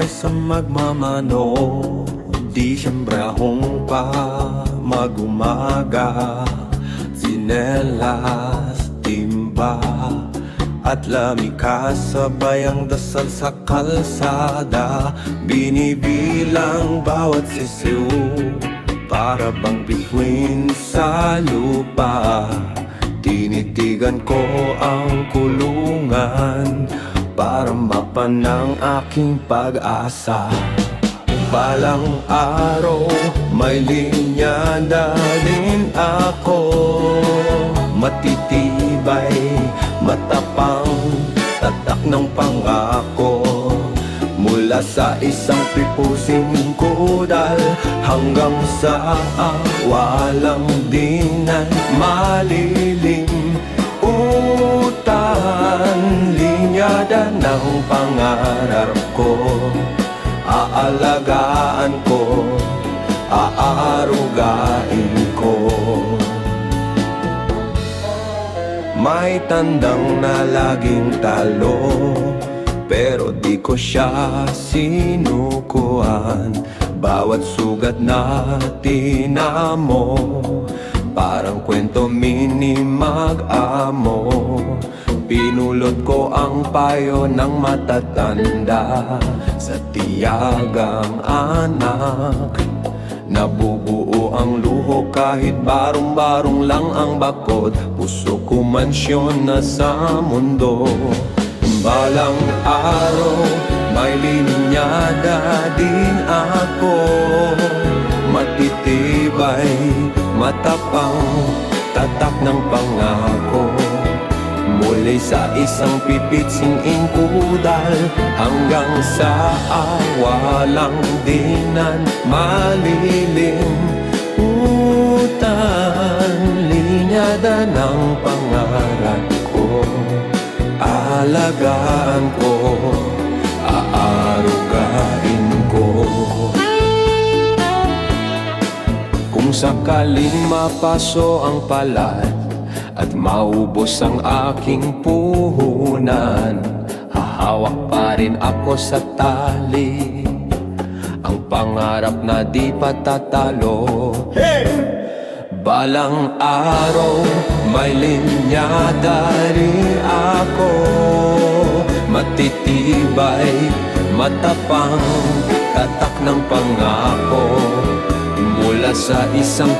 buhay sa magmamano. Di siyempre akong pa mag-umaga. Sinelas, timba at lamika, sabay ang dasal sa kalsada. Binibilang bawat sisiw, para bang bituin sa lupa. Tinitigan ko ang kulungan para mapanang aking pag-asa. Balang araw, may linyada din ako. Matitibay, matapang, tatak ng pangako. Mula sa isang pipusing kudal hanggang sa walang dinan malilim. Utan, linyada ng pangarap ko. Aalagaan ko, aarugain ko. May tandang na laging talo, pero di ko siya sinukuan. Bawat sugat na tinamo, parang kwento mini mag-amo. Pinulot ko ang payo ng matatanda sa tiyagang anak. Nabubuo ang luho kahit barong-barong lang ang bakod. Puso ko mansyon na sa mundo. Balang araw, may linyada din ako. Matitibay, matapang, tatak ng pangako. Muli sa isang pipitsing kudal hanggang sa walang dinan malilim. Utan, linyada ng pangarap ko. Alagaan ko, aarugain ko. Kung sakaling mapaso ang palad at maubos ang aking puhunan, hahawak pa rin ako sa tali, ang pangarap na di patatalo. Hey! Balang araw, may linyada rin ako. Matitibay, matapang, tatak ng pangako. Mula sa isang